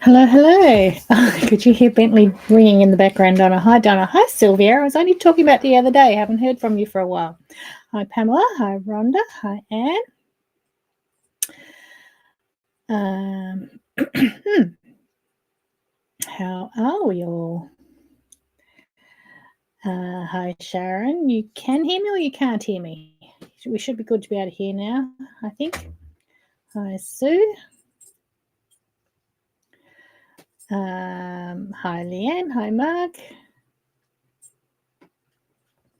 Hello, hello. Could you hear Bentley ringing in the background, Donna? Hi, Donna. Hi, Sylvia. I was only talking about the other day. I haven't heard from you for a while. Hi, Pamela. Hi, Rhonda. Hi, Anne. How are we all? Hi, Sharon. You can hear me or you can't hear me? We should be good to be able to hear now, I think. Hi, Sue. Hi, Leanne. Hi, Mark.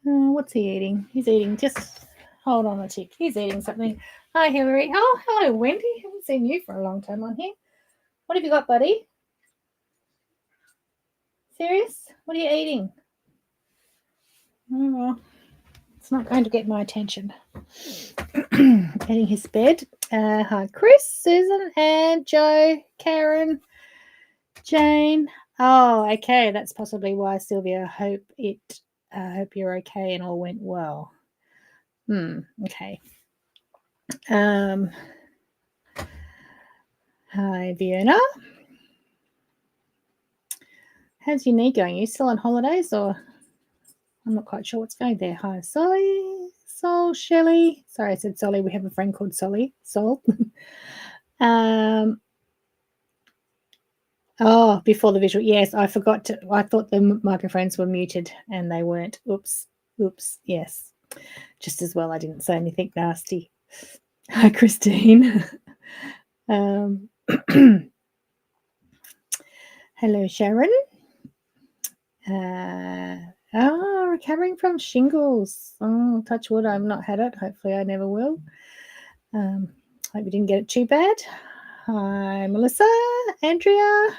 What's he eating? He's eating, just hold on a tick. He's eating something. Hi, Hillary. Oh, hello, Wendy. Haven't seen you for a long time on here. What have you got, buddy? Serious? What are you eating? Oh, well, it's not going to get my attention. Eating his bed. Hi, Chris, Susan, and Joe, Karen, Jane. Oh, okay. That's possibly why, Sylvia. I hope you're okay and all went well. Okay. Hi, Fiona. How's your knee going? Are you still on holidays or I'm not quite sure what's going there. Hi, Solly, Sol, Shelley. Sorry, I said Solly. We have a friend called Solly. Sol. Oh, before the visual. Yes, I forgot to. I thought the microphones were muted and they weren't. Oops. Yes. Just as well I didn't say anything nasty. Hi, Christine. Hello, Sharon. Recovering from shingles. Oh, touch wood, I've not had it. Hopefully I never will. Hope you didn't get it too bad. Hi, Melissa, Andrea.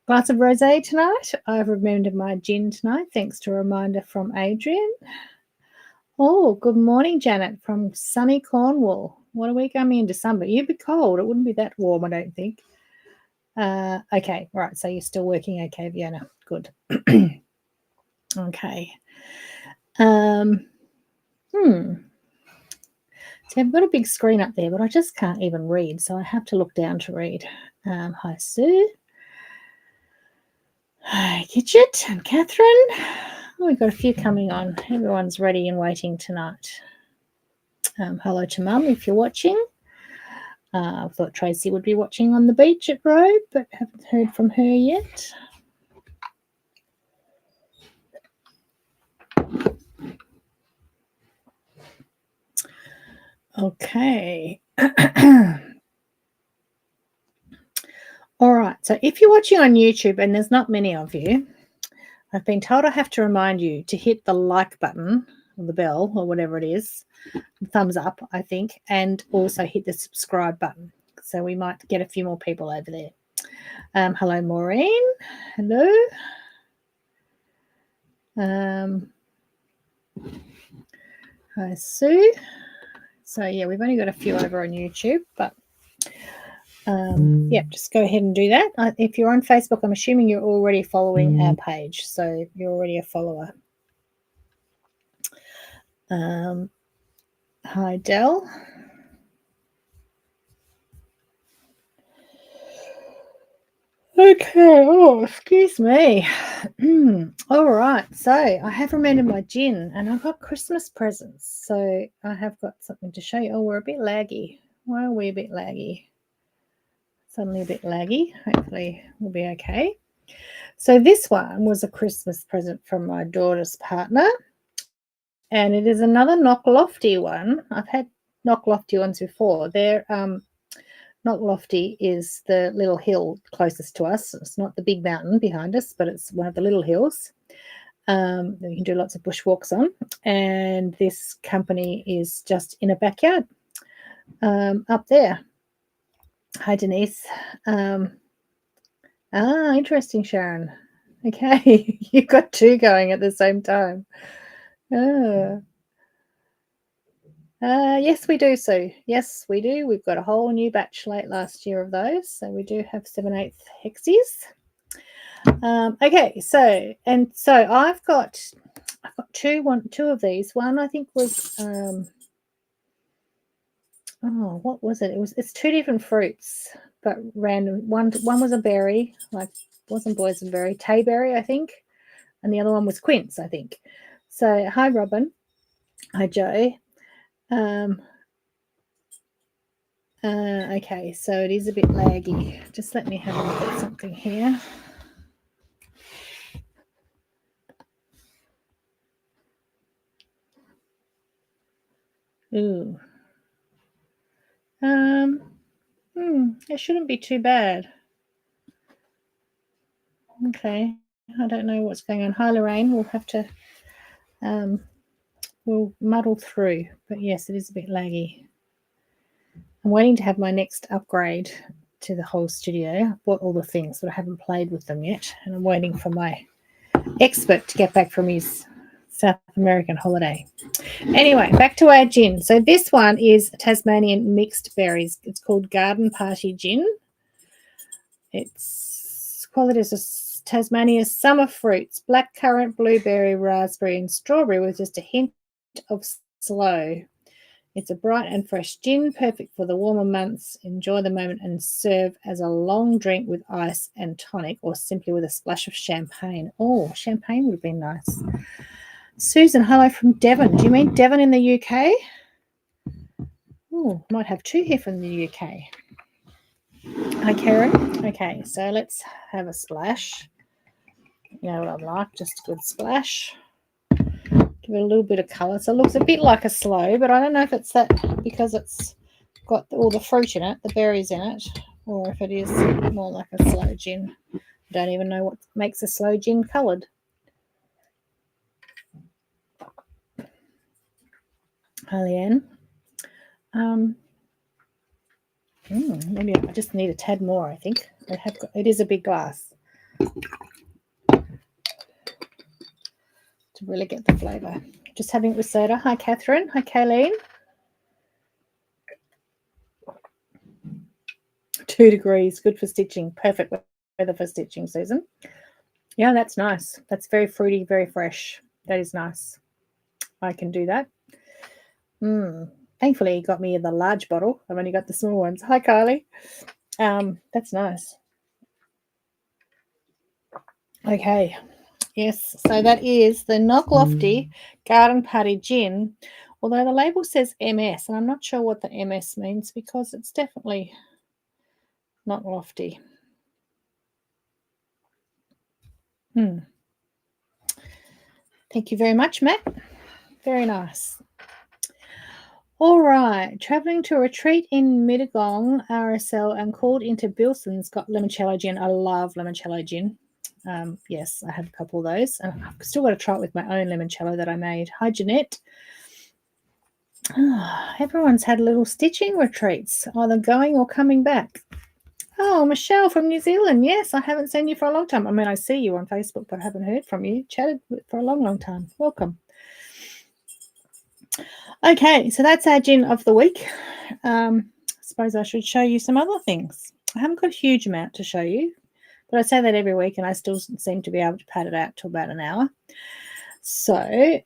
Glass of rosé tonight. I've remembered my gin tonight, thanks to a reminder from Adrian. Oh, good morning, Janet, from sunny Cornwall. What a week coming in December. You'd be cold. It wouldn't be that warm, I don't think. Okay, right. So you're still working okay, Vienna. Good. Okay. See, I've got a big screen up there, but I just can't even read, so I have to look down to read. Hi, Sue. Hi, Gidget and Catherine. Oh, we've got a few coming on. Everyone's ready and waiting tonight. Hello to Mum if you're watching. I thought Tracy would be watching on the beach at Robe, but haven't heard from her yet. Okay. All right. So if you're watching on YouTube, and there's not many of you, I've been told I have to remind you to hit the like button or the bell or whatever it is, thumbs up, I think, and also hit the subscribe button. So we might get a few more people over there. Hello, Maureen. Hello. Hi, Sue. So, yeah, we've only got a few over on YouTube, but yeah, just go ahead and do that. If you're on Facebook, I'm assuming you're already following our page, so you're already a follower. Hi, Dell. Okay. Oh, excuse me. All right. So I have remembered my gin and I've got Christmas presents. So I have got something to show you. Oh, we're a bit laggy. Why are we a bit laggy? Suddenly a bit laggy. Hopefully we'll be okay. So this one was a Christmas present from my daughter's partner. And it is another Knock Lofty one. I've had Knock Lofty ones before. They're Not Lofty is the little hill closest to us. It's not the big mountain behind us, but it's one of the little hills that you can do lots of bushwalks on. And this company is just in a backyard up there. Hi, Denise. Interesting, Sharon. Okay, you've got two going at the same time. Yes, we do, Sue. Yes, we do. We've got a whole new batch late last year of those. So we do have 7/8 hexies. Okay, so I've got two of these. One I think was what was it? It's two different fruits, but random. One was a berry, like wasn't boysenberry, tayberry, I think, and the other one was quince, I think. So hi, Robin. Hi, Joe. Okay, so it is a bit laggy. Just let me have a look at something here. Ooh. It shouldn't be too bad. Okay, I don't know what's going on. Hi, Lorraine. We'll have to we'll muddle through, but yes, it is a bit laggy. I'm waiting to have my next upgrade to the whole studio. I bought all the things, but I haven't played with them yet, and I'm waiting for my expert to get back from his South American holiday. Anyway, back to our gin. So this one is Tasmanian mixed berries. It's called Garden Party Gin. Its qualities are Tasmania's summer fruits, blackcurrant, blueberry, raspberry, and strawberry with just a hint of sloe. It's a bright and fresh gin, perfect for the warmer months. Enjoy the moment and serve as a long drink with ice and tonic, or simply with a splash of champagne. Oh, champagne would have been nice. Susan, hello from Devon. Do you mean Devon in the UK? Oh, might have two here from the UK. Hi, Karen. Okay, so let's have a splash. You know what I'm like, just a good splash. Give it a little bit of colour. So it looks a bit like a sloe, but I don't know if it's that because it's got all the fruit in it, the berries in it, or if it is more like a sloe gin. I don't even know what makes a sloe gin coloured. Hi, Leanne. Maybe I just need a tad more, I think. It is a big glass to really get the flavour. Just having it with soda. Hi, Catherine. Hi, Kayleen. 2 degrees. Good for stitching. Perfect weather for stitching, Susan. Yeah, that's nice. That's very fruity, very fresh. That is nice. I can do that. Thankfully, he got me the large bottle. I've only got the small ones. Hi, Kylie. That's nice. Okay. Yes, so that is the Knock Lofty Garden Party Gin, although the label says MS, and I'm not sure what the MS means because it's definitely not lofty. Thank you very much, Matt. Very nice. All right, travelling to a retreat in Mittagong, RSL, and called into Bilson's, got limoncello gin. I love limoncello gin. Yes, I have a couple of those. And I've still got to try it with my own limoncello that I made. Hi, Jeanette. Everyone's had little stitching retreats, either going or coming back. Oh, Michelle from New Zealand. Yes, I haven't seen you for a long time. I mean, I see you on Facebook, but I haven't heard from you. Chatted for a long, long time. Welcome. Okay, so that's our gin of the week. I suppose I should show you some other things. I haven't got a huge amount to show you, but I say that every week and I still seem to be able to pad it out to about an hour. So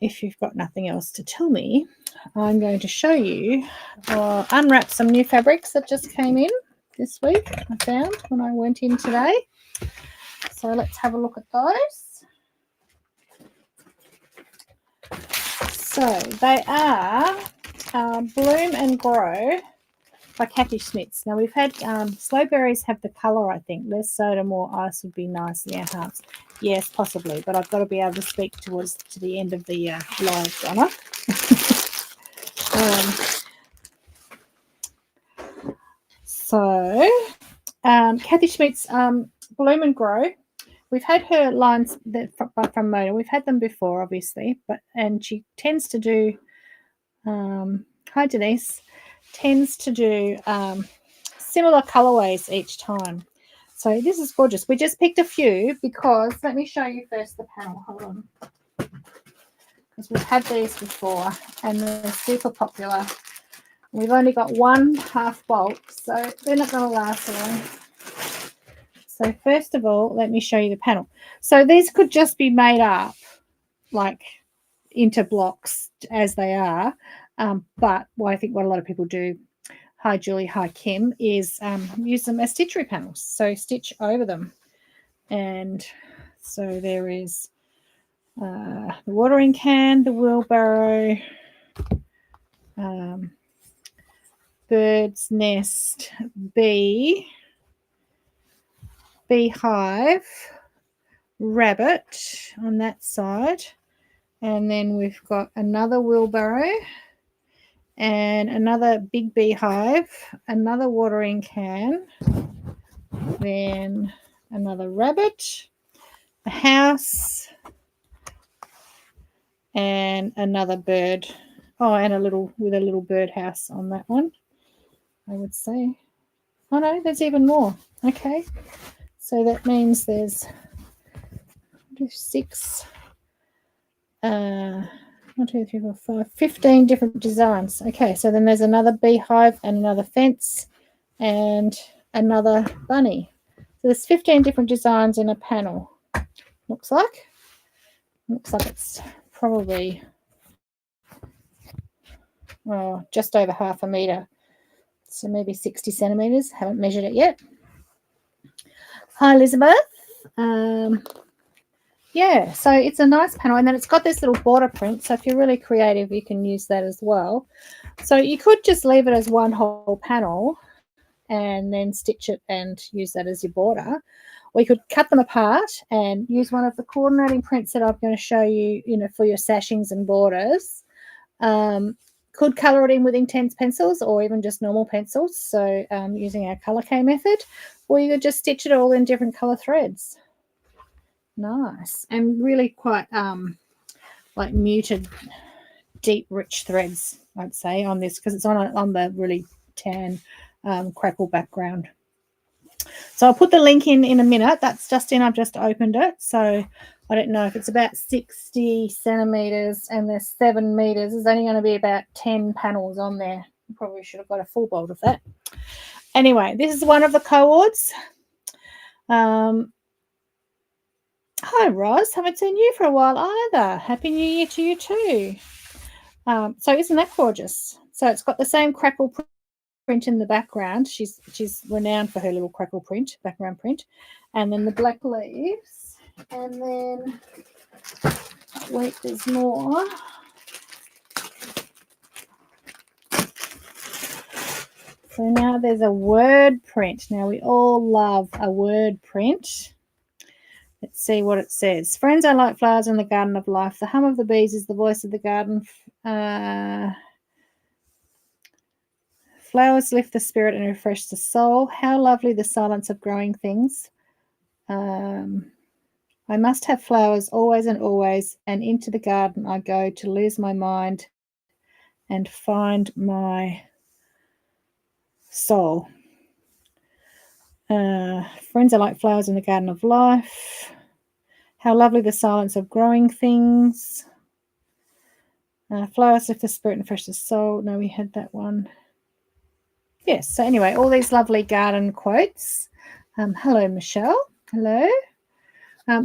if you've got nothing else to tell me, I'm going to show you or unwrap some new fabrics that just came in this week. I found when I went in today. So let's have a look at those. So they are Bloom and Grow by Kathy Schmitz. Now we've had slow berries have the colour, I think. Less soda, more ice would be nice. Yeah, enhanced. Yes, possibly, but I've got to be able to speak to the end of the live, Donna. So Kathy Schmidt's Bloom and Grow. We've had her lines from Mona. We've had them before, obviously, and she tends to do. Hi Denise, tends to do similar colorways each time. So this is gorgeous. We just picked a few because let me show you first the panel. Hold on, because we've had these before and they're super popular. We've only got one half bulk, so they're not going to last long. So first of all, let me show you the panel. So these could just be made up like into blocks as they are. But I think what a lot of people do, hi Julie, hi Kim, is use them as stitchery panels. So stitch over them. And so there is the watering can, the wheelbarrow, bird's nest, beehive, rabbit on that side. And then we've got another wheelbarrow and another big beehive, another watering can, then another rabbit, a house, and another bird. Oh, and a little birdhouse on that one, I would say. Oh no, there's even more. Okay, so that means there's 6. 1, 2, 3, 4, 5, 15 different designs. Okay, so then there's another beehive and another fence and another bunny. So there's 15 different designs in a panel. Looks like it's probably just over half a metre. So maybe 60 centimetres. Haven't measured it yet. Hi, Elizabeth. Yeah, so it's a nice panel, and then it's got this little border print. So if you're really creative, you can use that as well. So you could just leave it as one whole panel and then stitch it and use that as your border. Or you could cut them apart and use one of the coordinating prints that I'm going to show you, for your sashings and borders. Could colour it in with intense pencils or even just normal pencils. So using our Colour K method, or you could just stitch it all in different colour threads. Nice. And really quite like muted, deep, rich threads, I'd say, on this, because it's on the really tan crackle background. So I'll put the link in a minute. That's just in. I've just opened it. So I don't know if it's about 60 centimetres and there's 7 metres. There's only going to be about 10 panels on there. Probably should have got a full bolt of that. Anyway, this is one of the coords. Hi, Roz. Haven't seen you for a while either. Happy New Year to you too. So isn't that gorgeous? So it's got the same crackle print in the background. She's renowned for her little crackle print, background print. And then the black leaves. And then, wait, there's more. So now there's a word print. Now we all love a word print. Let's see what it says. Friends are like flowers in the garden of life. The hum of the bees is the voice of the garden. Flowers lift the spirit and refresh the soul. How lovely the silence of growing things. I must have flowers always and always, and into the garden I go to lose my mind and find my soul. Friends are like flowers in the garden of life. How lovely the silence of growing things. Flowers lift the spirit and refresh the soul. No, we had that one. Yes, so anyway, all these lovely garden quotes. Hello, Michelle. Hello.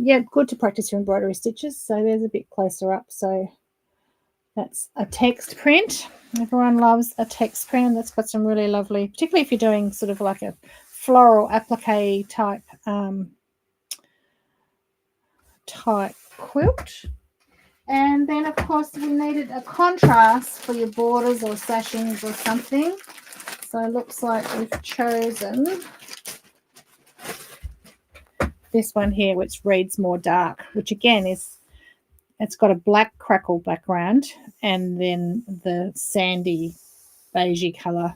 Yeah, good to practice your embroidery stitches. So there's a bit closer up. So that's a text print. Everyone loves a text print. That's got some really lovely, particularly if you're doing sort of like a floral applique type quilt. And then, of course, we needed a contrast for your borders or sashings or something. So it looks like we've chosen this one here, which reads more dark, which again it's got a black crackle background and then the sandy beigey colour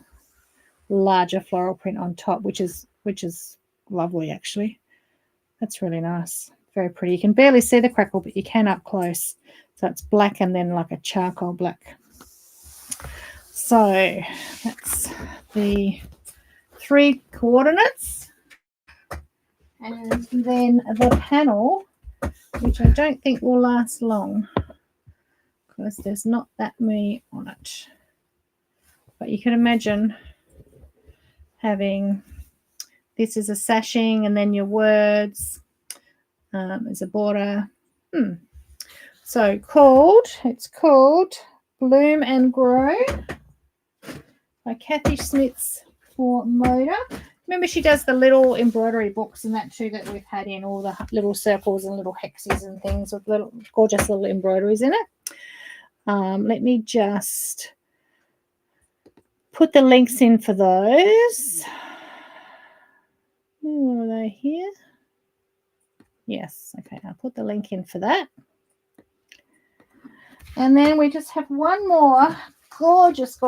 larger floral print on top, which is lovely actually. That's really nice. Very pretty. You can barely see the crackle, but you can up close. So it's black and then like a charcoal black. So that's the 3 coordinates. And then the panel, which I don't think will last long because there's not that many on it. But you can imagine having this is a sashing and then your words as a border. So it's called Bloom and Grow by Kathy Smiths for Moda. Remember, she does the little embroidery books and that too that we've had in, all the little circles and little hexes and things with little gorgeous little embroideries in it. Let me just put the links in for those. Are they here? Yes. Okay, I'll put the link in for that. And then we just have one more gorgeous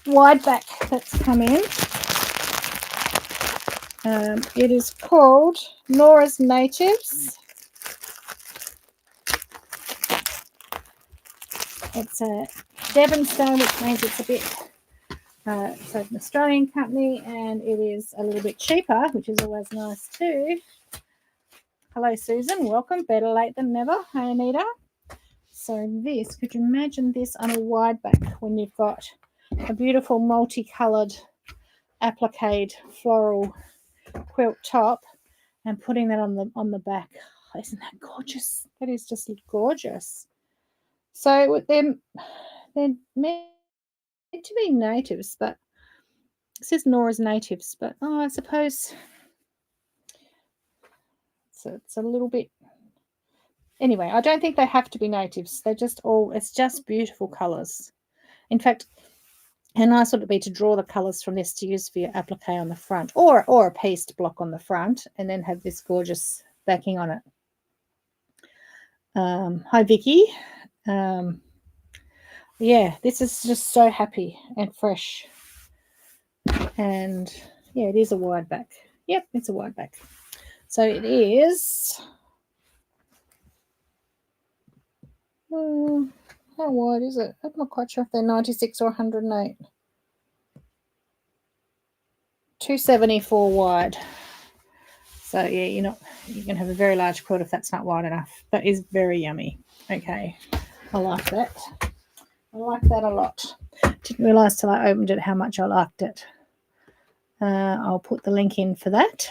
wide back that's come in. It is called Nora's Natives. It's a Devon stone, which means it's a bit, so an Australian company, and it is a little bit cheaper, which is always nice too. Hello, Susan. Welcome. Better late than never. Hi, Anita. So this, could you imagine this on a wide back when you've got a beautiful multicoloured appliqued floral quilt top and putting that on the back? Oh, isn't that gorgeous? That is just gorgeous. So they're meant to be natives, but it says Nora's Natives, but I suppose it's a little bit. Anyway, I don't think they have to be natives. They're just it's just beautiful colours. In fact, how nice would it be to draw the colours from this to use for your applique on the front, or a pieced block on the front, and then have this gorgeous backing on it. Hi, Vicky. Yeah, this is just so happy and fresh. And yeah, it is a wide back. Yep, it's a wide back. So it is. How wide is it? I'm not quite sure if they're 96 or 108. 274 wide. So yeah, you can have a very large quilt if that's not wide enough. That is very yummy. Okay, I like that. I like that a lot. Didn't realise till I opened it how much I liked it. I'll put the link in for that.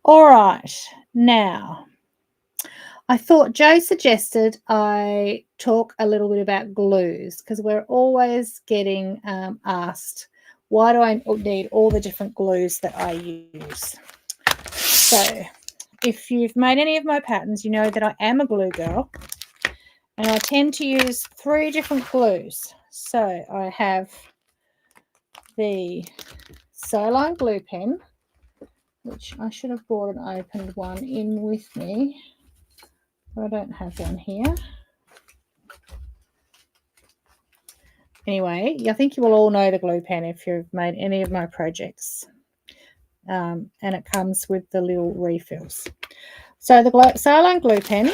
All right, now I thought Joe suggested I talk a little bit about glues because we're always getting asked, why do I need all the different glues that I use? So if you've made any of my patterns, you know that I am a glue girl and I tend to use 3 different glues. So I have the Soline glue pen, which I should have brought an opened one in with me, but I don't have one here. Anyway, I think you will all know the glue pen if you've made any of my projects. And it comes with the little refills. So the Soline glue pen,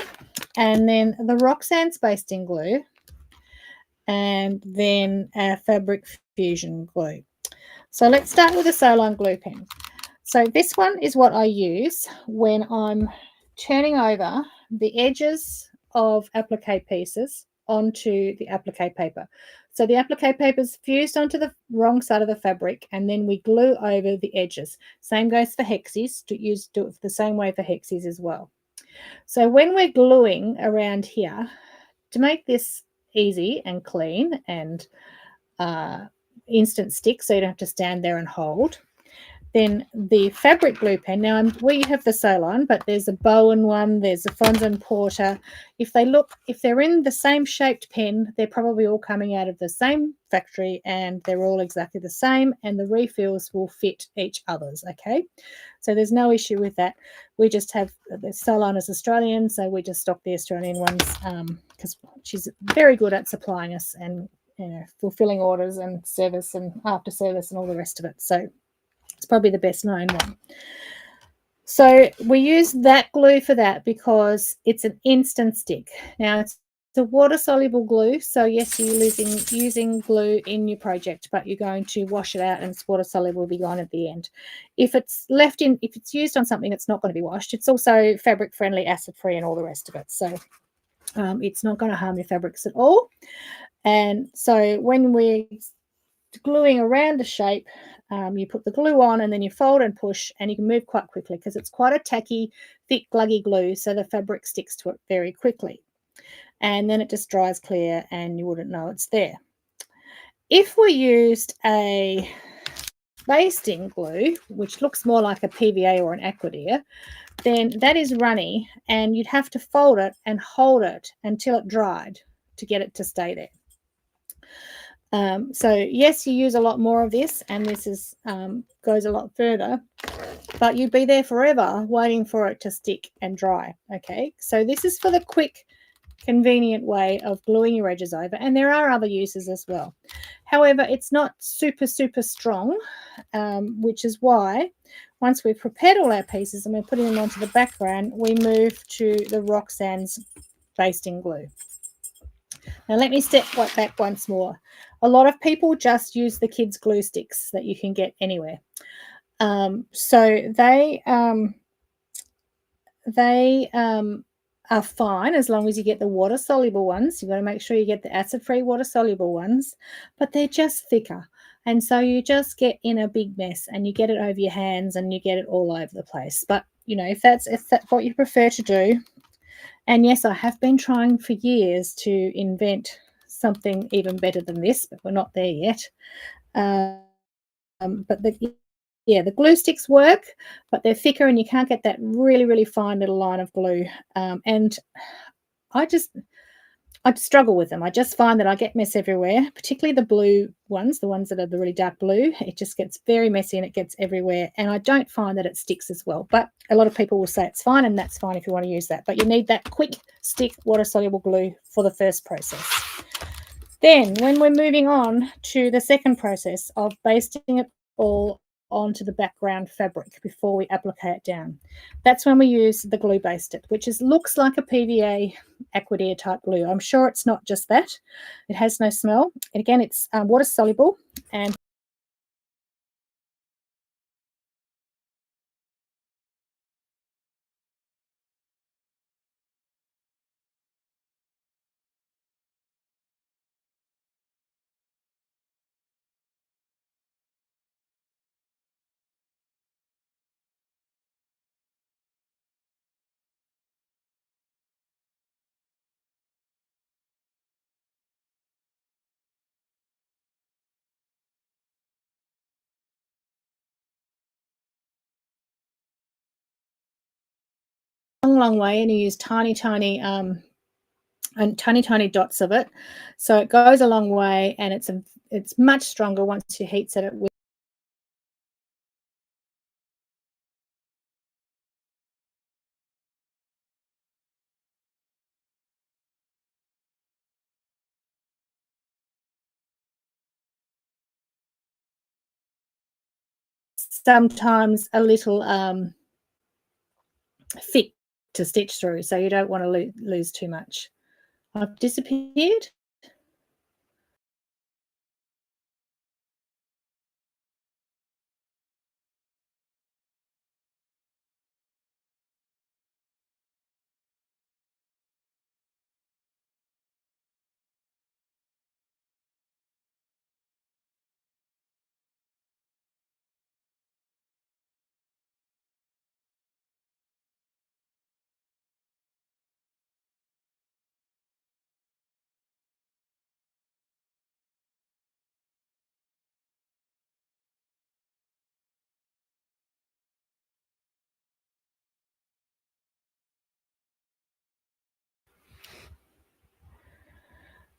and then the Roxanne basting glue, and then our fabric fusion glue. So let's start with the Soline glue pen. So this one is what I use when I'm turning over the edges of applique pieces onto the applique paper. So the applique paper is fused onto the wrong side of the fabric, and then we glue over the edges. Same goes for hexies. Do it the same way for hexies as well. So when we're gluing around here, to make this easy and clean and instant stick, so you don't have to stand there and hold, then the fabric glue pen, now we have the Soline, but there's a Bowen one, there's a Fonz & Porter. If they're in the same shaped pen, they're probably all coming out of the same factory and they're all exactly the same, and the refills will fit each other's, okay? So there's no issue with that. We just have, the Soline is Australian, so we just stock the Australian ones because she's very good at supplying us and fulfilling orders and service and after service and all the rest of it. So it's probably the best known one. So we use that glue for that because it's an instant stick. Now it's a water-soluble glue, so yes, you're using glue in your project, but you're going to wash it out and it's water-soluble, will be gone at the end. If it's used on something that's not going to be washed, it's also fabric-friendly, acid-free, and all the rest of it. So it's not going to harm your fabrics at all. And so when we're gluing around a shape, you put the glue on and then you fold and push, and you can move quite quickly because it's quite a tacky, thick, gluggy glue, so the fabric sticks to it very quickly. And then it just dries clear and you wouldn't know it's there. If we used a basting glue, which looks more like a PVA or an Aquadear, then that is runny and you'd have to fold it and hold it until it dried to get it to stay there. So yes, you use a lot more of this, and this is goes a lot further, but you'd be there forever waiting for it to stick and dry. Okay, so this is for the quick, convenient way of gluing your edges over, and there are other uses as well. However, it's not super strong, which is why once we've prepared all our pieces and we're putting them onto the background, we move to the Roxanne's basting glue. Now let me step back once more. A lot of people just use the kids' glue sticks that you can get anywhere. So they are fine as long as you get the water-soluble ones. You've got to make sure you get the acid-free water-soluble ones, but they're just thicker. And so you just get in a big mess and you get it over your hands and you get it all over the place. But, you know, if that's what you prefer to do, and yes, I have been trying for years to invent something even better than this, but we're not there yet. But the glue sticks work, but they're thicker and you can't get that really fine little line of glue. And I struggle with them. I just find that I get mess everywhere, particularly the blue ones, the ones that are the really dark blue. It just gets very messy and it gets everywhere. And I don't find that it sticks as well. But a lot of people will say it's fine, and that's fine if you want to use that. But you need that quick stick water-soluble glue for the first process. Then when we're moving on to the second process of basting it all onto the background fabric before we applique it down, that's when we use the glue basted, which looks like a PVA Aquadear type glue. I'm sure it's not just that. It has no smell. And again, it's water soluble and long way, and you use tiny dots of it, so it goes a long way, and it's much stronger once you heat set it with. Sometimes a little thick to stitch through, so you don't want to lose too much. I've disappeared.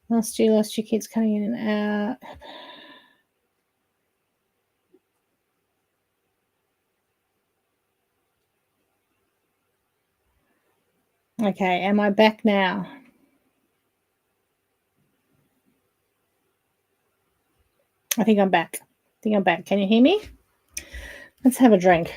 Lost you kids coming in and out. Okay, am I back now? I think I'm back. Can you hear me? Let's have a drink.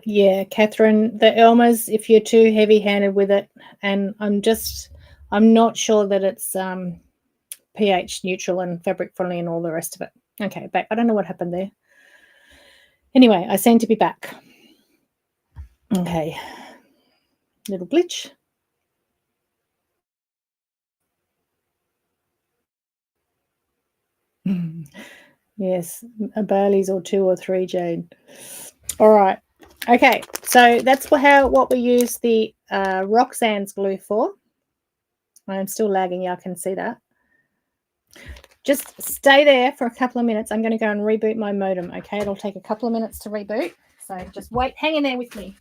Yeah, Catherine, the Elmer's, if you're too heavy-handed with it, and I'm not sure that it's pH neutral and fabric friendly and all the rest of it. Okay, back. I don't know what happened there. Anyway, I seem to be back. Okay, little glitch. Yes, a Bailey's or 2 or 3, Jane. All right. Okay, so that's what we use the Roxanne's glue for. I'm still lagging. Yeah, I can see that. Just stay there for a couple of minutes. I'm going to go and reboot my modem. Okay, it'll take a couple of minutes to reboot. So just wait, hang in there with me.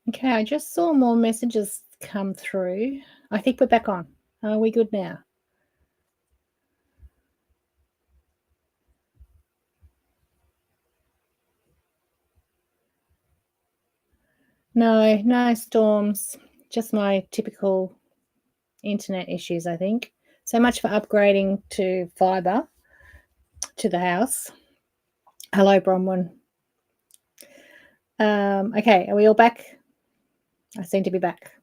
Okay, I just saw more messages come through. I think we're back on. Are we good now? No storms. Just my typical internet issues, I think. So much for upgrading to fibre to the house. Hello, Bronwyn. Okay, are we all back? I seem to be back.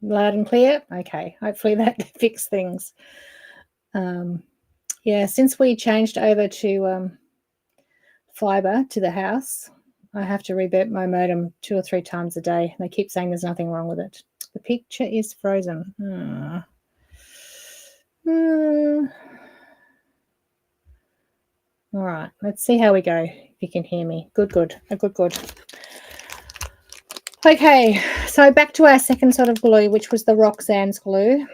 Loud and clear? Okay, hopefully that fixed things. Yeah, since we changed over to fibre to the house, I have to reboot my modem 2 or 3 times a day. They keep saying there's nothing wrong with it. The picture is frozen. All right, let's see how we go. If you can hear me. Good. Okay, so back to our second sort of glue, which was the Roxanne's glue.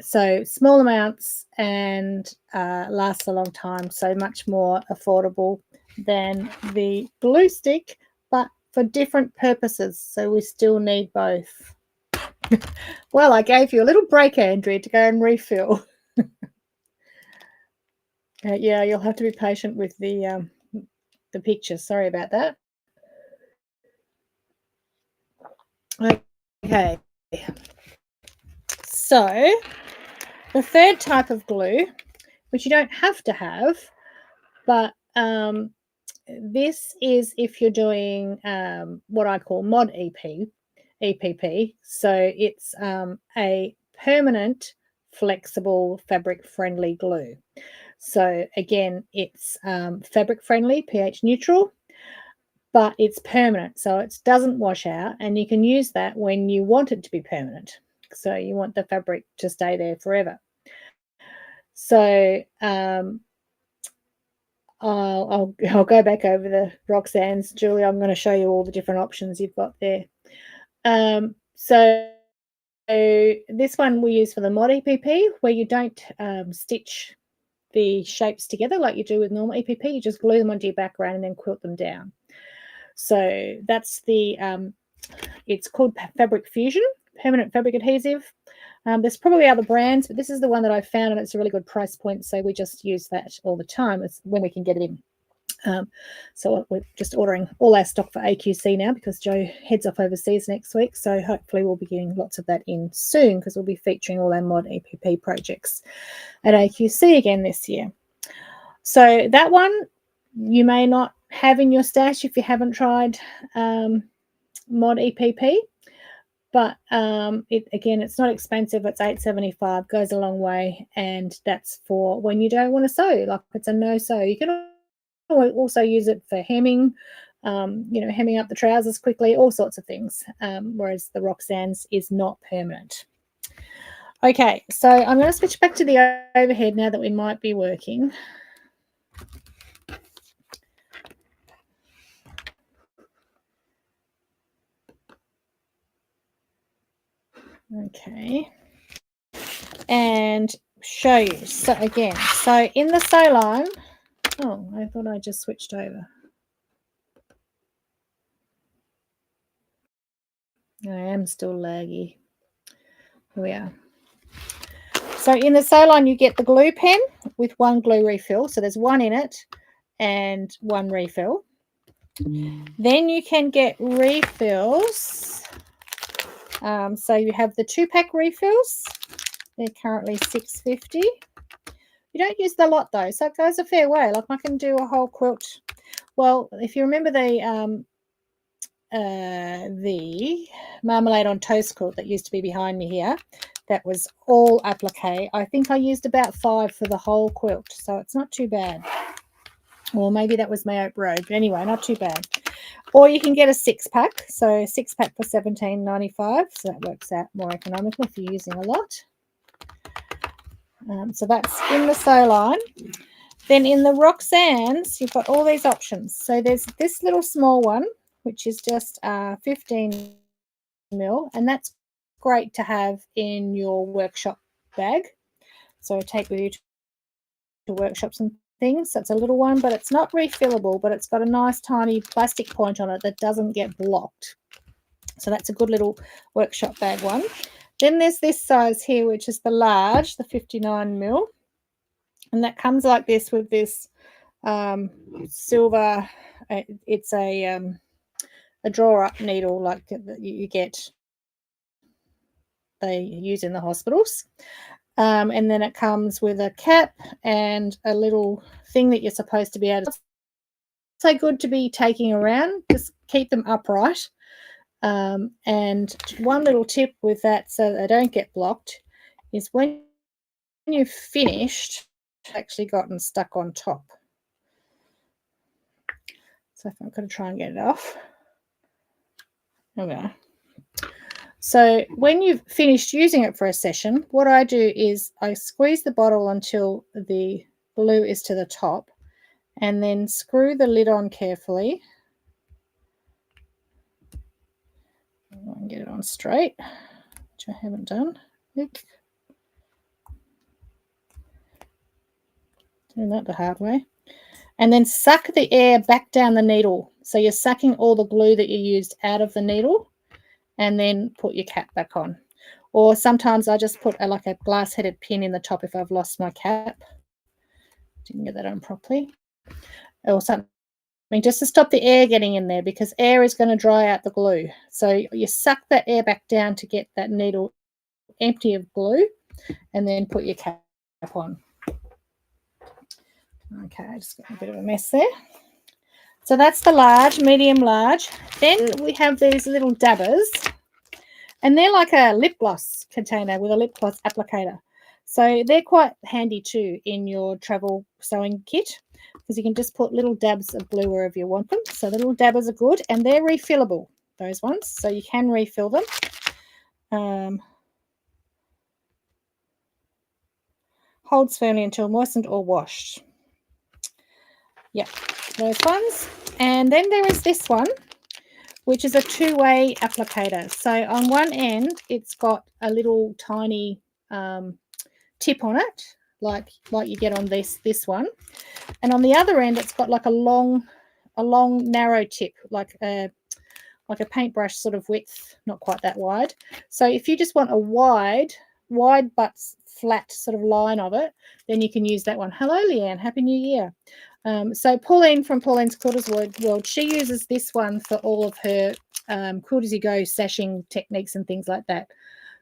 So small amounts and lasts a long time, so much more affordable than the glue stick, but for different purposes. So we still need both. Well, I gave you a little break, Andrea, to go and refill. Yeah, you'll have to be patient with the picture. Sorry about that. Okay. So the third type of glue, which you don't have to have, but this is if you're doing what I call mod EPP. So it's a permanent, flexible, fabric-friendly glue. So again, it's fabric-friendly, pH neutral, but it's permanent, so it doesn't wash out, and you can use that when you want it to be permanent. So you want the fabric to stay there forever. So I'll go back over the Roxanne's, Julie. I'm going to show you all the different options you've got there. So this one we use for the mod EPP, where you don't stitch the shapes together like you do with normal EPP. You just glue them onto your background and then quilt them down. So that's the, it's called Fabric Fusion, permanent fabric adhesive. There's probably other brands, but this is the one that I found, and it's a really good price point. So we just use that all the time. It's when we can get it in. So we're just ordering all our stock for AQC now because Joe heads off overseas next week. So hopefully we'll be getting lots of that in soon because we'll be featuring all our mod EPP projects at AQC again this year. So that one you may not have in your stash if you haven't tried mod EPP. But it's not expensive. It's $8.75, goes a long way, and that's for when you don't want to sew. Like it's a no sew. You can also use it for hemming, hemming up the trousers quickly, all sorts of things. Whereas the Roxanne's is not permanent. Okay, so I'm going to switch back to the overhead now that we might be working. Okay, and show you. So again, so in the sew line, oh, I thought I just switched over. I am still laggy. Here we are. So in the sew line, you get the glue pen with one glue refill. So there's one in it and one refill. Then you can get refills. So you have the 2-pack refills. They're currently $6.50. You don't use the lot though, so it goes a fair way. Like I can do a whole quilt. Well, if you remember the marmalade on toast quilt that used to be behind me here, that was all applique. I think I used about 5 for the whole quilt, so it's not too bad. Or maybe that was my Oak Road, but anyway, not too bad. Or you can get a 6-pack, so 6-pack for $17.95, so that works out more economical if you're using a lot. So that's in the sew line. Then in the Roxanne's, you've got all these options. So there's this little small one, which is just 15 mil, and that's great to have in your workshop bag. So take with you to workshops and things. So it's a little one, but it's not refillable, but it's got a nice tiny plastic point on it that doesn't get blocked. So that's a good little workshop bag one. Then there's this size here, which is the large, the 59 mil. And that comes like this with this silver, it's a drawer-up needle like you get, they use in the hospitals. And then it comes with a cap and a little thing that you're supposed to be able to. So good to be taking around, just keep them upright. And one little tip with that so they don't get blocked is when you've finished, it's actually gotten stuck on top. So I'm going to try and get it off. There we are. So when you've finished using it for a session, what I do is I squeeze the bottle until the glue is to the top and then screw the lid on carefully. And get it on straight, which I haven't done. Doing that the hard way. And then suck the air back down the needle. So you're sucking all the glue that you used out of the needle and then put your cap back on. Or sometimes I just put like a glass-headed pin in the top if I've lost my cap. Didn't get that on properly. Or something just to stop the air getting in there because air is going to dry out the glue. So you suck that air back down to get that needle empty of glue and then put your cap on. Okay, I just got a bit of a mess there. So that's the large, medium, large. Then we have these little dabbers, and they're like a lip gloss container with a lip gloss applicator. So they're quite handy too in your travel sewing kit, because you can just put little dabs of glue wherever you want them. So the little dabbers are good, and they're refillable, those ones, so you can refill them. Holds firmly until moistened or washed. Yep, those ones. And then there is this one, which is a two-way applicator. So on one end, it's got a little tiny tip on it, like you get on this one. And on the other end, it's got like a long narrow tip, like a paintbrush sort of width, not quite that wide. So if you just want a wide but flat sort of line of it, then you can use that one. Hello, Leanne. Happy New Year. So Pauline from Pauline's Quilters World, she uses this one for all of her Quilt As You Go sashing techniques and things like that.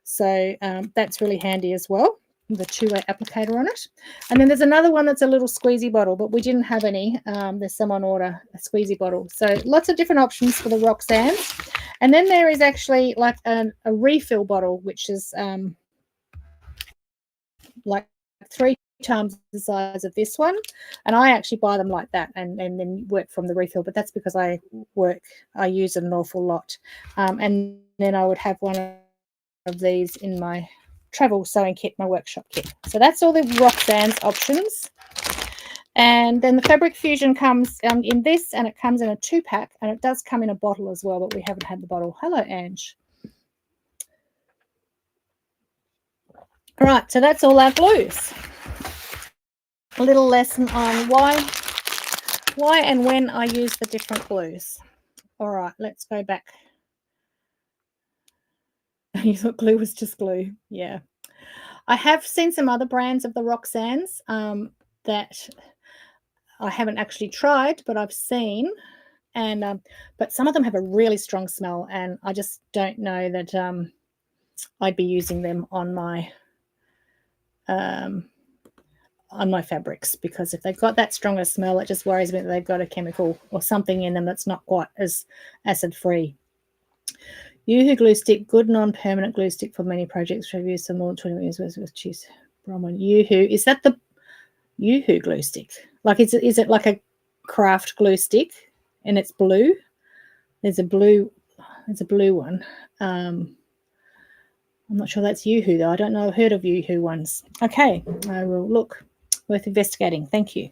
So that's really handy as well, the two-way applicator on it. And then there's another one that's a little squeezy bottle, but we didn't have any. There's some on order, a squeezy bottle. So lots of different options for the Roxanne's. And then there is actually like a refill bottle, which is like 3 times the size of this one, and I actually buy them like that and then work from the refill, but that's because I use it an awful lot. And then I would have one of these in my travel sewing kit, my workshop kit. So that's all the Roxanne's options. And then the Fabric Fusion comes in this, and it comes in a 2-pack, and it does come in a bottle as well, but we haven't had the bottle. Hello, Ange. All right, so that's all our glues. A little lesson on why and when I use the different glues. All right, let's go back. You thought glue was just glue. Yeah. I have seen some other brands of the Roxanne's that I haven't actually tried, but I've seen. And but some of them have a really strong smell, and I just don't know that I'd be using them on my fabrics, because if they've got that strong a smell, it just worries me that they've got a chemical or something in them that's not quite as acid free. Yoo-hoo glue stick, good non-permanent glue stick for many projects. I've used some more than 20 years with cheese. Bronwyn, Yoo-hoo, is that the Yoo-hoo glue stick? Like, is it like a craft glue stick and it's blue? There's a blue one. I'm not sure that's Yoo-hoo though. I don't know. I've heard of Yoo-hoo ones. Okay, I will look. Worth investigating. Thank you.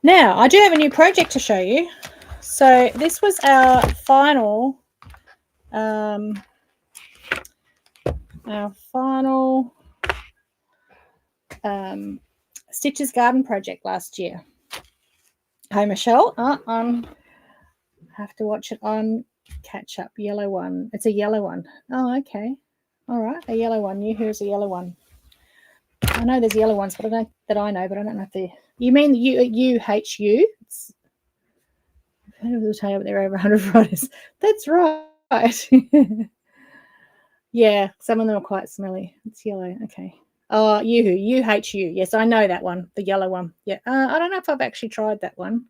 Now, I do have a new project to show you. So this was our final Stitches Garden project last year. Hi, Michelle. I have to watch it on catch up. Yellow one. It's a yellow one. Oh, okay. All right, a yellow one. Yoo-hoo's a yellow one. I know there's yellow ones, but I don't know if they're. You mean UHU? I've heard of there are over 100 varieties. That's right. Yeah, some of them are quite smelly. It's yellow. Okay. Oh, UHU. Yes, I know that one, the yellow one. Yeah. I don't know if I've actually tried that one.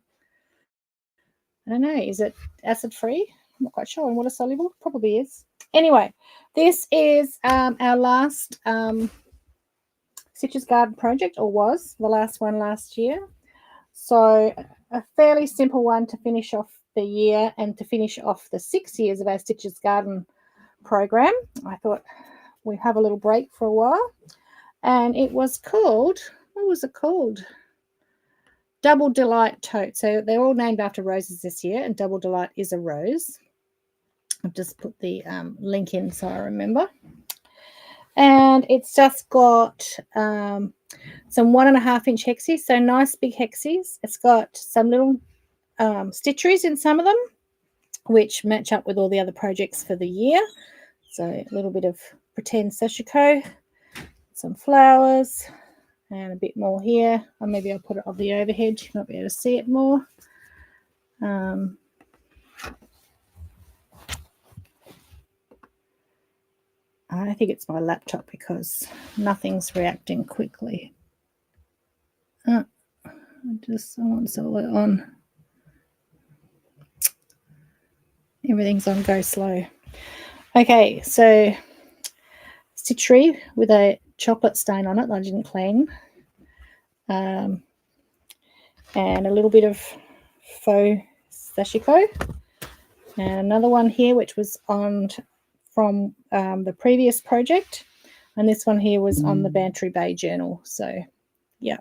I don't know. Is it acid free? I'm not quite sure. And water soluble? Probably is. Anyway, this is our last Stitches Garden project, or was the last one last year. So a fairly simple one to finish off the year and to finish off the 6 years of our Stitches Garden program. I thought we'd have a little break for a while. And it was called, what was it called? Double Delight Tote. So they're all named after roses this year, and Double Delight is a rose. I've just put the link in so I remember. And it's just got some 1.5-inch hexies, so nice big hexies. It's got some little stitcheries in some of them, which match up with all the other projects for the year. So a little bit of pretend sashiko, some flowers, and a bit more here. Or maybe I'll put it on the overhead. You might be able to see it more. I think it's my laptop because nothing's reacting quickly. I want it on. Everything's on go slow. Okay, so stitchery with a chocolate stain on it that I didn't clean. And a little bit of faux sashiko. And another one here, which was on from the previous project. And this one here was on the Bantry Bay Journal. So, yeah.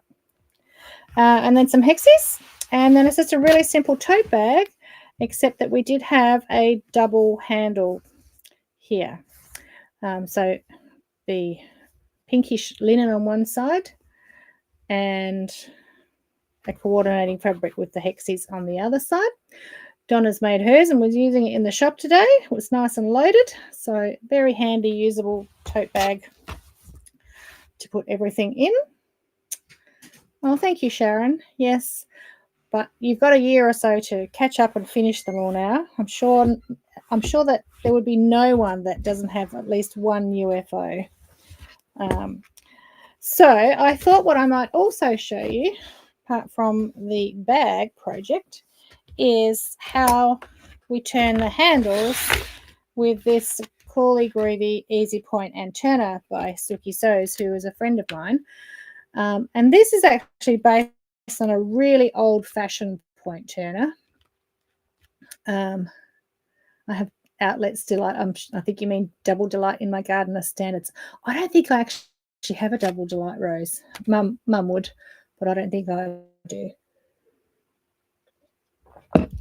And then some hexes. And then it's just a really simple tote bag, except that we did have a double handle here. So the pinkish linen on one side and a coordinating fabric with the hexes on the other side. Donna's made hers and was using it in the shop today. It was nice and loaded. So very handy, usable tote bag to put everything in. Oh, thank you, Sharon. Yes, but you've got a year or so to catch up and finish them all now. I'm sure that there would be no one that doesn't have at least one UFO. So I thought what I might also show you, apart from the bag project, is how we turn the handles with this Cooley Groovy Easy Point and Turner by Suki Sews, who is a friend of mine. And this is actually based on a really old-fashioned point turner. I have Outlets Delight. I think you mean Double Delight in my Gardener Standards. I don't think I actually have a Double Delight, Rose. Mum would, but I don't think I do.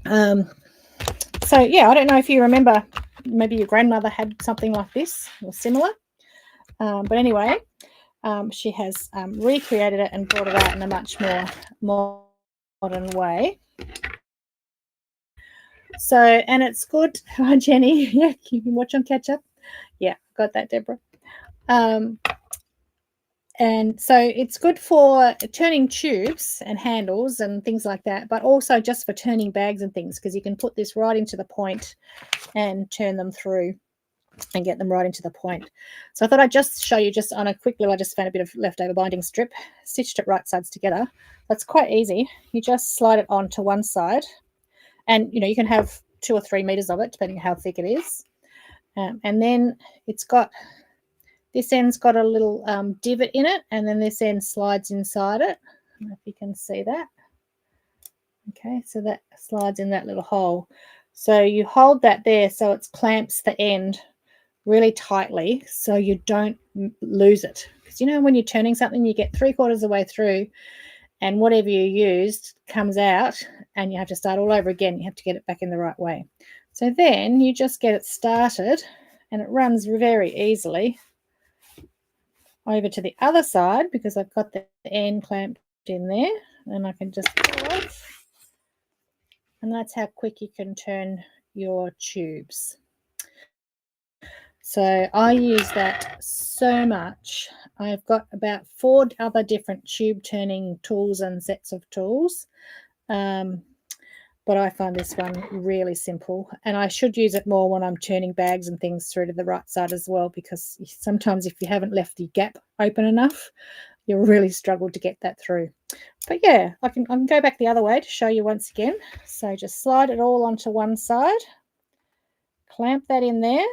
So, yeah, I don't know if you remember, maybe your grandmother had something like this or similar. But anyway, she has recreated it and brought it out in a much more modern way. So, and it's good. Hi, Jenny. Yeah, you can watch on catch up. Yeah, got that, Deborah. And so it's good for turning tubes and handles and things like that, but also just for turning bags and things, because you can put this right into the point and turn them through and get them right into the point. So I thought I'd just show you just on a quick little, I just found a bit of leftover binding strip, stitched it right sides together. That's quite easy. You just slide it onto one side, and you can have 2 or 3 meters of it, depending on how thick it is. And then it's got, this end's got a little divot in it, and then this end slides inside it. I don't know if you can see that. Okay, so that slides in that little hole. So you hold that there so it clamps the end really tightly so you don't lose it. Because when you're turning something, you get 3/4 of the way through and whatever you used comes out and you have to start all over again. You have to get it back in the right way. So then you just get it started and it runs very easily over to the other side, because I've got the end clamped in there, and I can just pull off. And that's how quick you can turn your tubes. So I use that so much. I've got about 4 other different tube turning tools and sets of tools. But I find this one really simple, and I should use it more when I'm turning bags and things through to the right side as well, because sometimes if you haven't left the gap open enough, you'll really struggle to get that through. But yeah, I can go back the other way to show you once again. So just slide it all onto one side, clamp that in there,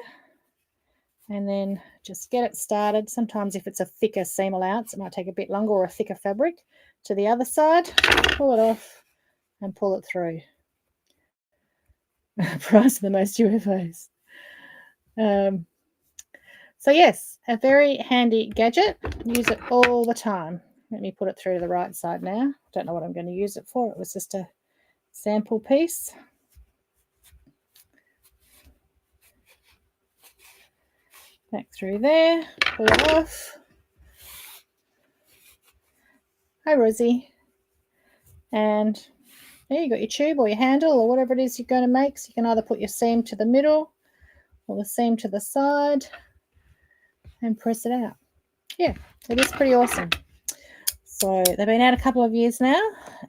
and then just get it started. Sometimes if it's a thicker seam allowance, it might take a bit longer, or a thicker fabric. To the other side, pull it off and pull it through. Price of the most UFOs. So yes, a very handy gadget. Use it all the time. Let me put it through to the right side now. Don't know what I'm going to use it for. It was just a sample piece. Back through there, pull it off. Hi, Rosie. And there you got your tube or your handle or whatever it is you're going to make. So you can either put your seam to the middle or the seam to the side and press it out. Yeah, it is pretty awesome. So they've been out a couple of years now,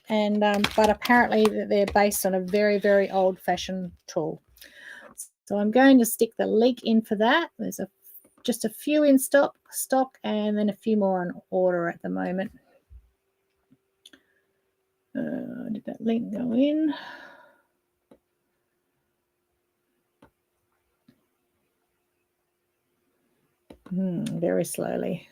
and but apparently they're based on a very, very old-fashioned tool. So I'm going to stick the leak in for that. There's a just a few in stock, and then a few more on order at the moment. Did that link go in? Very slowly.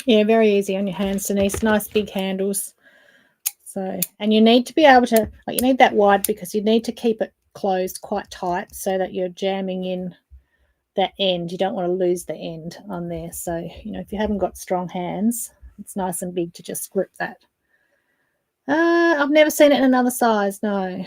Yeah, very easy on your hands, Denise. Nice big handles. So, and you need to be able to, you need that wide because you need to keep it closed quite tight so that you're jamming in that end. You don't want to lose the end on there. So, if you haven't got strong hands, it's nice and big to just grip that. I've never seen it in another size, no.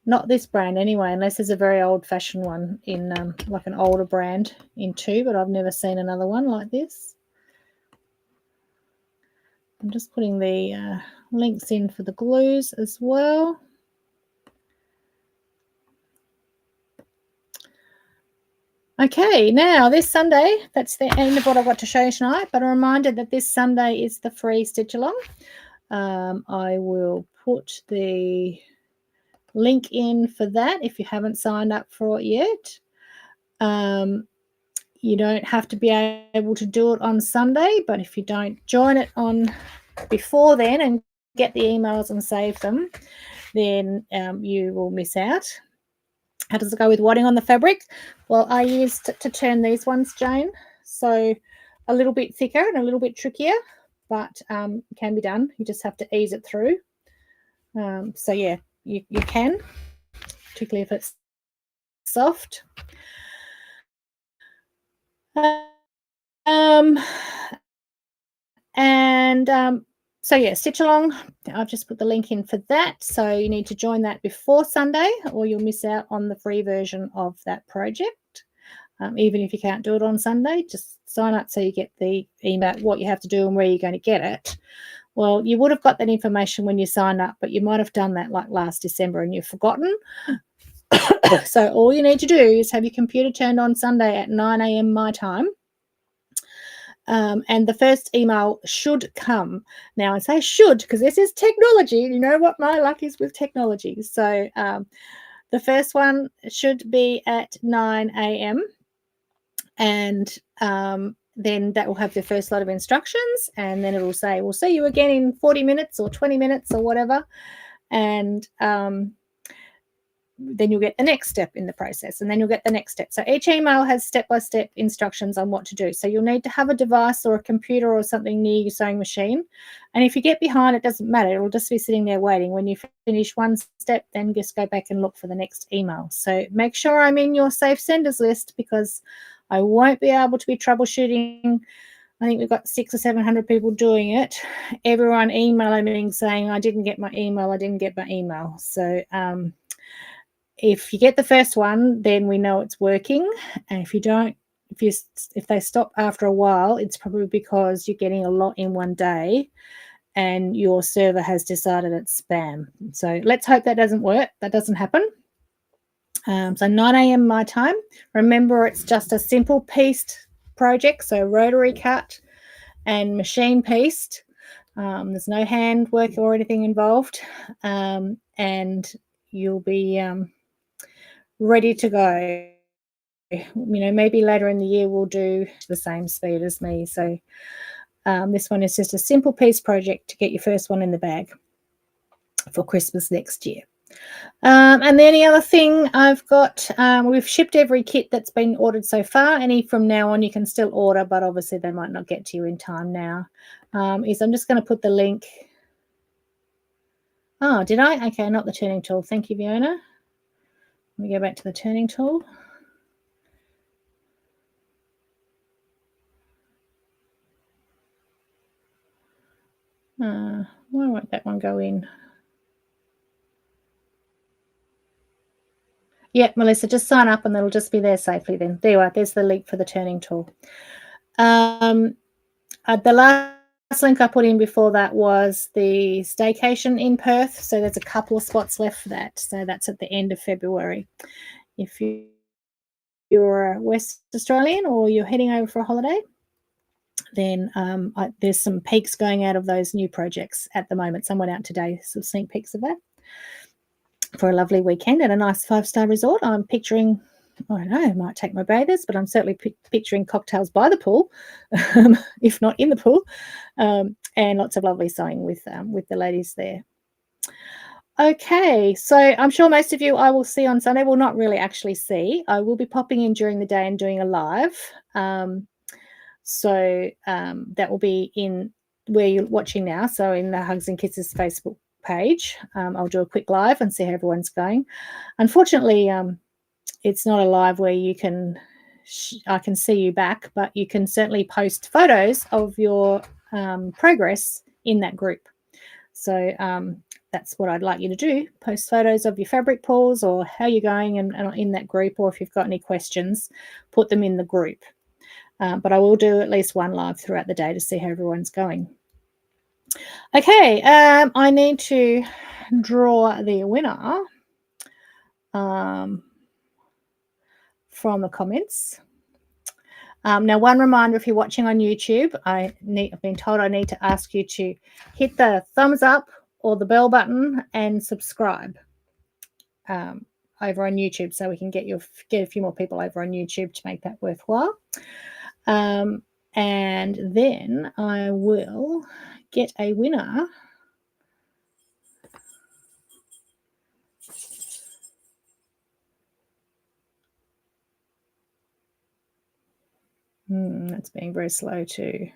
Not this brand anyway, unless there's a very old-fashioned one in like an older brand in 2, but I've never seen another one like this. I'm just putting the links in for the glues as well. Okay, now this Sunday, that's the end of what I've got to show you tonight, but a reminder that this Sunday is the free stitch along. I will put the link in for that if you haven't signed up for it yet. You don't have to be able to do it on Sunday, but if you don't join it on before then and get the emails and save them, then you will miss out. How does it go with wadding on the fabric? Well, I used to turn these ones, Jane, so a little bit thicker and a little bit trickier, but it can be done. You just have to ease it through. So yeah, you can, particularly if it's soft. So yeah, stitch along. I've just put the link in for that. So you need to join that before Sunday or you'll miss out on the free version of that project. Even if you can't do it on Sunday, just sign up so you get the email, what you have to do and where you're going to get it. Well, you would have got that information when you signed up, but you might have done that like last December and you've forgotten. So all you need to do is have your computer turned on Sunday at 9 a.m. my time. And the first email should come. Now I say should because this is technology. You know what my luck is with technology. So the first one should be at 9 a.m. and then that will have the first lot of instructions, and then it will say we'll see you again in 40 minutes or 20 minutes or whatever, and then you'll get the next step in the process, and then you'll get the next step. So each email has step-by-step instructions on what to do. So you'll need to have a device or a computer or something near your sewing machine. And if you get behind, it doesn't matter. It'll just be sitting there waiting. When you finish one step, then just go back and look for the next email. So make sure I'm in your safe senders list because I won't be able to be troubleshooting. I think we've got 600 or 700 people doing it. Everyone emailing me saying, I didn't get my email, I didn't get my email. So if you get the first one, then we know it's working. And if you don't, if they stop after a while, it's probably because you're getting a lot in one day and your server has decided it's spam. So let's hope that doesn't work. That doesn't happen. So 9 a.m. my time. Remember, it's just a simple pieced project. So rotary cut and machine pieced. There's no hand work or anything involved. And you'll be ready to go. Maybe later in the year we'll do the same speed as me. So this one is just a simple piece project to get your first one in the bag for Christmas next year. And the only other thing I've got, we've shipped every kit that's been ordered so far. Any from now on you can still order, but obviously they might not get to you in time now. Is I'm just going to put the link. Oh, did I? Okay, not the turning tool. Thank you, Fiona. Let me go back to the turning tool. Why won't that one go in? Yeah, Melissa, just sign up and it'll just be there safely then. There you are. There's the link for the turning tool. The link I put in before that was the staycation in Perth. So there's a couple of spots left for that. So that's at the end of February. If you're a West Australian or you're heading over for a holiday, then there's some peaks going out of those new projects at the moment. Some went out today, some sneak peeks of that for a lovely weekend at a nice 5-star resort. I'm picturing, I don't know, I might take my bathers, but I'm certainly picturing cocktails by the pool, if not in the pool, and lots of lovely sewing with the ladies there. Okay, so I'm sure most of you I will see on Sunday. Well, not really actually see. I will be popping in during the day and doing a live. So that will be in where you're watching now. So in the Hugs and Kisses Facebook page, I'll do a quick live and see how everyone's going. Unfortunately, it's not a live where you can, I can see you back, but you can certainly post photos of your progress in that group. So that's what I'd like you to do. Post photos of your fabric pulls or how you're going and in that group, or if you've got any questions, put them in the group. But I will do at least one live throughout the day to see how everyone's going. Okay, I need to draw the winner from the comments. Now, one reminder, if you're watching on YouTube, I've been told I need to ask you to hit the thumbs up or the bell button and subscribe over on YouTube, so we can get a few more people over on YouTube to make that worthwhile. And then I will get a winner. That's being very slow too.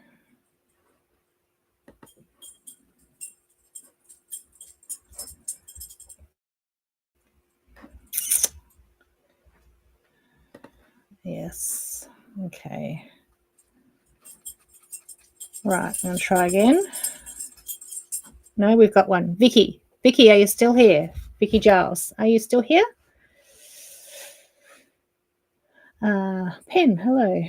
Yes. Okay. Right, I'm going to try again. No, we've got one. Vicky. Vicky, are you still here? Vicky Giles, are you still here? Pen, hello.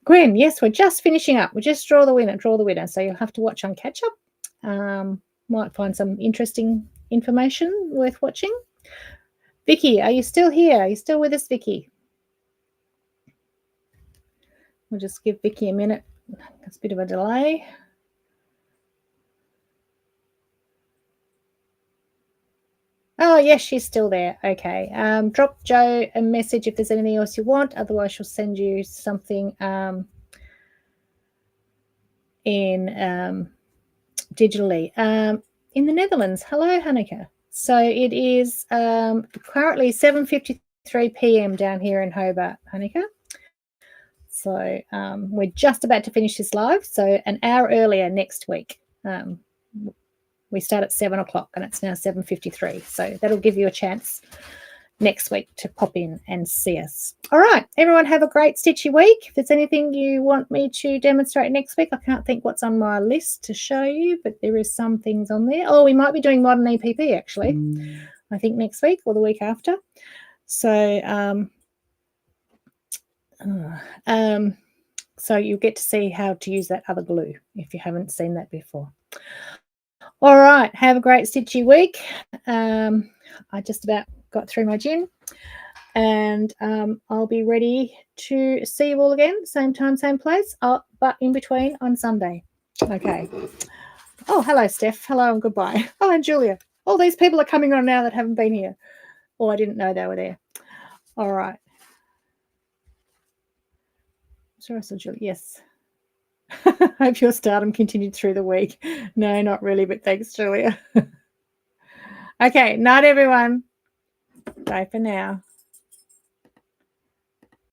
Gwen, yes, we're just finishing up. We just draw the winner. So you'll have to watch on catch up. Might find some interesting information worth watching. Vicky, are you still here? Are you still with us, Vicky? We'll just give Vicky a minute. It's a bit of a delay. Oh, yes, she's still there. Okay. Drop Jo a message if there's anything else you want. Otherwise, she'll send you something in digitally. In the Netherlands. Hello, Hanneke. So it is currently 7:53 p.m. down here in Hobart, Hanneke. So we're just about to finish this live. So an hour earlier next week. We start at 7 o'clock and it's now 7:53. So that'll give you a chance next week to pop in and see us. All right, everyone have a great stitchy week. If there's anything you want me to demonstrate next week, I can't think what's on my list to show you, but there is some things on there. Oh, we might be doing modern EPP actually, I think next week or the week after. So so you'll get to see how to use that other glue if you haven't seen that before. All right, have a great stitchy week. I just about got through my gym, and I'll be ready to see you all again, same time, same place, but in between on Sunday. Okay. Oh, hello, Steph. Hello and goodbye. Oh, and Julia. All these people are coming on now that haven't been here. Oh, I didn't know they were there. All right. Sure, so Julia. Yes. Hope your stardom continued through the week. No, not really, but thanks, Julia. Okay, night, everyone. Bye for now.